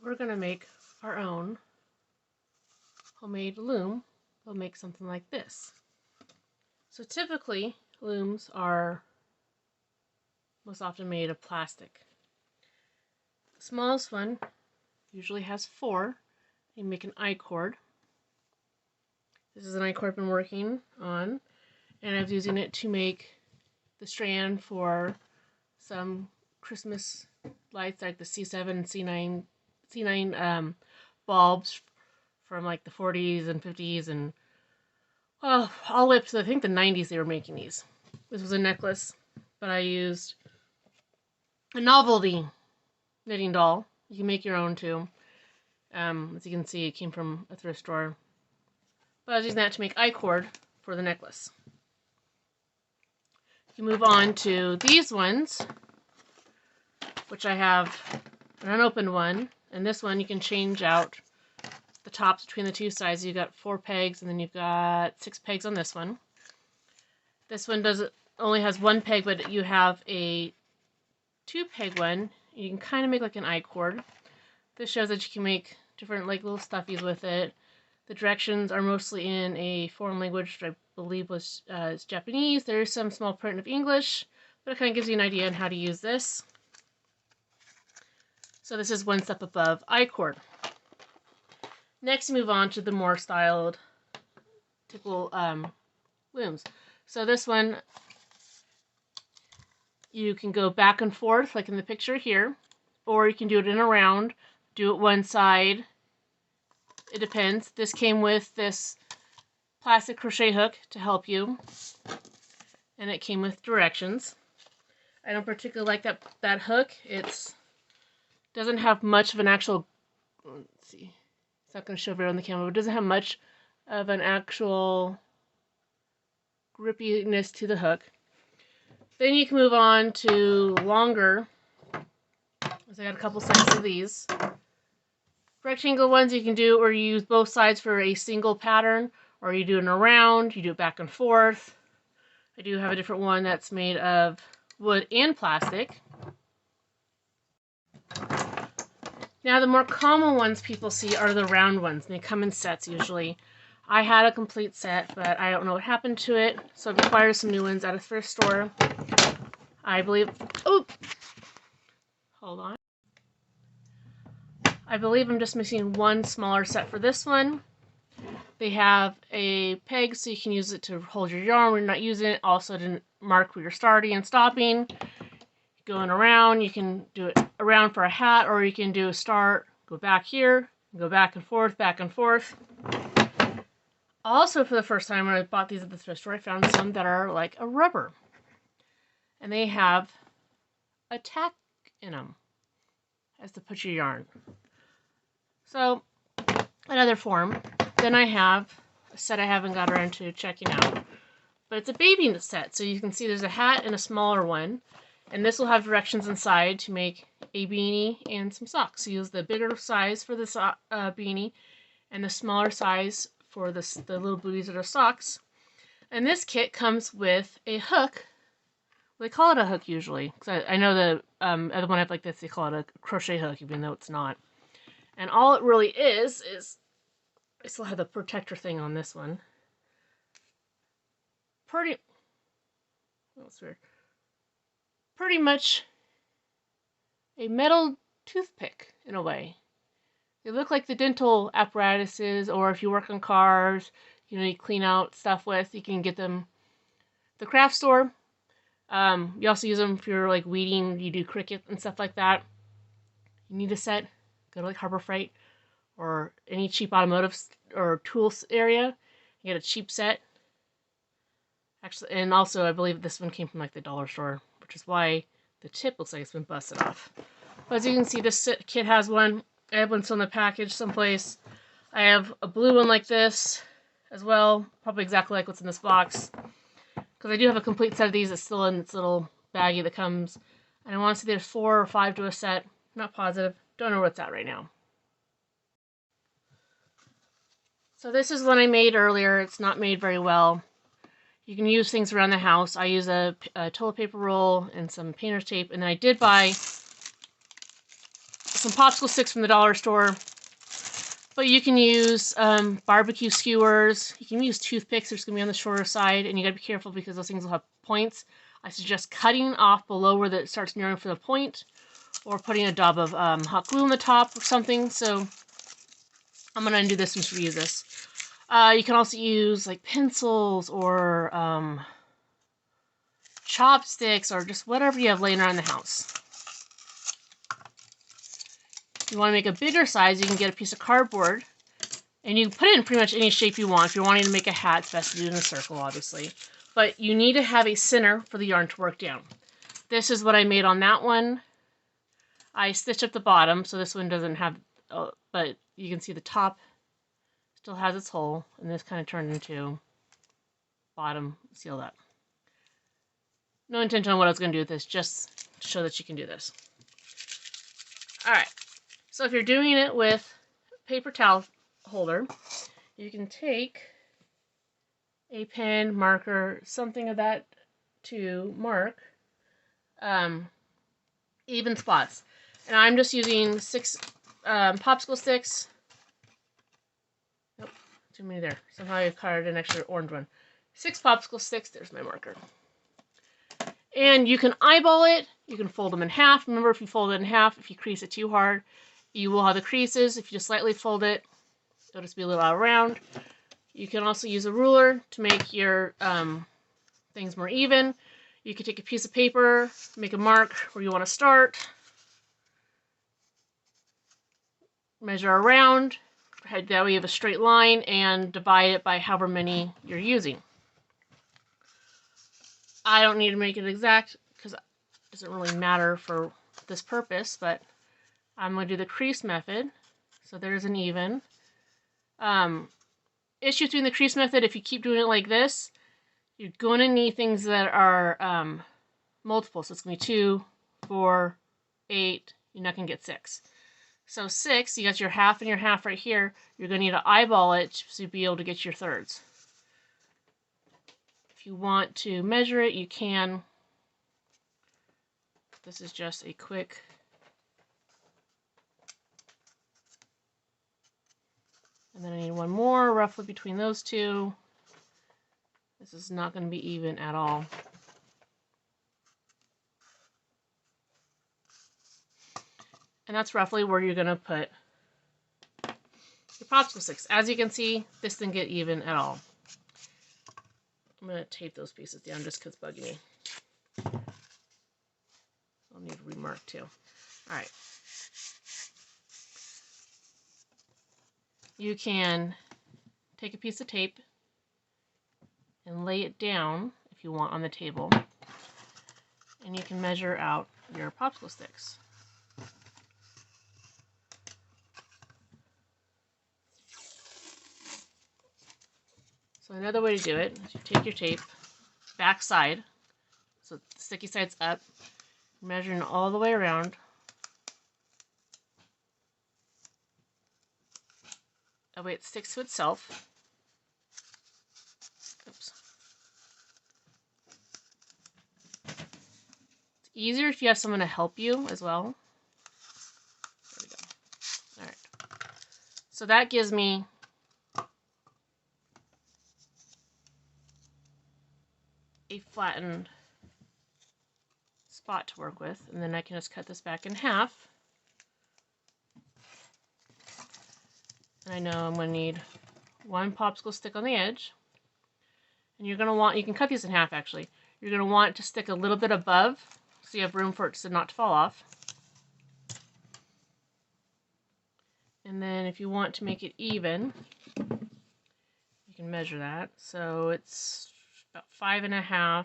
we're going to make our own homemade loom. We'll make something like this. So typically, looms are most often made of plastic. The smallest one usually has 4. You make an I-cord. This is an I-cord I've been working on, and I was using it to make the strand for some Christmas lights like the C7 and C9 bulbs from like the 40s and 50s and well, all the way up to I think the 90s they were making these. This was a necklace, but I used a novelty knitting doll. You can make your own too. As you can see, it came from a thrift store. But I was using that to make I-cord for the necklace. You move on to these ones, which I have an unopened one, and this one you can change out the tops between the two sides. You've got 4 pegs, and then you've got 6 pegs on this one. This one only has 1 peg, but you have a 2-peg one. You can kind of make like an I-cord. This shows that you can make different like little stuffies with it. The directions are mostly in a foreign language, which I believe was Japanese. There is some small print of English, but it kind of gives you an idea on how to use this. So this is one step above I-cord. Next, move on to the more styled typical looms. So this one, you can go back and forth, like in the picture here, or you can do it in a round, do it one side. It depends. This came with this plastic crochet hook to help you, and it came with directions. I don't particularly like that hook. It doesn't have much of an actual, let's see, it's not going to show very on the camera, but it doesn't have much of an actual grippiness to the hook. Then you can move on to longer, so I got a couple sets of these. Rectangle ones you can do, or you use both sides for a single pattern, or you do it in a round, you do it back and forth. I do have a different one that's made of wood and plastic. Now the more common ones people see are the round ones, and they come in sets usually. I had a complete set, but I don't know what happened to it, so I've acquired some new ones at a thrift store. I believe, oh, hold on. I believe I'm just missing one smaller set for this one. They have a peg so you can use it to hold your yarn when you're not using it. Also to mark where you're starting and stopping. Going around, you can do it around for a hat, or you can do a start, go back here, go back and forth, back and forth. Also, for the first time when I bought these at the thrift store, I found some that are like a rubber. And they have a tack in them as to put your yarn. So, another form. Then I have a set I haven't got around to checking out. But it's a baby set, so you can see there's a hat and a smaller one. And this will have directions inside to make a beanie and some socks. So use the bigger size for the beanie and the smaller size for the little booties that are socks. And this kit comes with a hook. Well, they call it a hook usually. Because I know the other one I have like this, they call it a crochet hook, even though it's not. And all it really is I still have the protector thing on this one. Pretty much a metal toothpick in a way. They look like the dental apparatuses, or if you work on cars, you clean out stuff with, you can get them at the craft store. You also use them if you're like weeding, you do cricket and stuff like that. You need a set, go to like Harbor Freight or any cheap automotive or tools area, you get a cheap set. Actually, and also I believe this one came from like the dollar store, which is why the tip looks like it's been busted off. But as you can see, this kit has one. I have one still in the package someplace. I have a blue one like this as well, probably exactly like what's in this box. Because I do have a complete set of these that's still in this little baggie that comes. And I want to say there's 4 or 5 to a set. Not positive. Don't know where it's at right now. So this is one I made earlier. It's not made very well. You can use things around the house. I use a toilet paper roll and some painter's tape. And then I did buy some popsicle sticks from the dollar store. But you can use barbecue skewers. You can use toothpicks. They're just going to be on the shorter side. And you got to be careful because those things will have points. I suggest cutting off below where it starts narrowing for the point. Or putting a dab of hot glue on the top or something. So I'm going to undo this and reuse this. You can also use like pencils or chopsticks or just whatever you have laying around the house. If you want to make a bigger size, you can get a piece of cardboard and you can put it in pretty much any shape you want. If you're wanting to make a hat, it's best to do it in a circle, obviously. But you need to have a center for the yarn to work down. This is what I made on that one. I stitched up the bottom, so this one doesn't have, but you can see the top still has its hole, and this kind of turned into bottom sealed up. No intention on what I was going to do with this, just to show that you can do this. Alright, so if you're doing it with paper towel holder, you can take a pen, marker, something of that to mark even spots. And I'm just using 6 popsicle sticks. Nope, too many there. Somehow I carved an extra orange one. 6 popsicle sticks, there's my marker. And you can eyeball it, you can fold them in half. Remember, if you fold it in half, if you crease it too hard, you will have the creases. If you just slightly fold it, it'll just be a little out of round. You can also use a ruler to make your things more even. You can take a piece of paper, make a mark where you want to start, measure around, that way you have a straight line, and divide it by however many you're using. I don't need to make it exact because it doesn't really matter for this purpose, but I'm going to do the crease method. So there's an even. Issue doing the crease method, if you keep doing it like this, you're going to need things that are multiple. So it's going to be 2, 4, 8, you're not going to get 6. So 6, you got your half and your half right here. You're going to need to eyeball it to be able to get your thirds. If you want to measure it, you can. This is just a quick and then I need one more roughly between those two. This is not going to be even at all. And that's roughly where you're going to put your popsicle sticks. As you can see, this didn't get even at all. I'm going to tape those pieces down just because it's bugging me. I'll need to remark too. Alright. You can take a piece of tape and lay it down, if you want, on the table. And you can measure out your popsicle sticks. So another way to do it is you take your tape, back side, so the sticky side's up, measuring all the way around. That way it sticks to itself. Oops. It's easier if you have someone to help you as well. There we go. Alright. So that gives me a flattened spot to work with, and then I can just cut this back in half. And I know I'm going to need 1 popsicle stick on the edge. And you're going to want, you can cut these in half actually, you're going to want it to stick a little bit above so you have room for it to not fall off. And then if you want to make it even, you can measure that. So it's about 5 1/2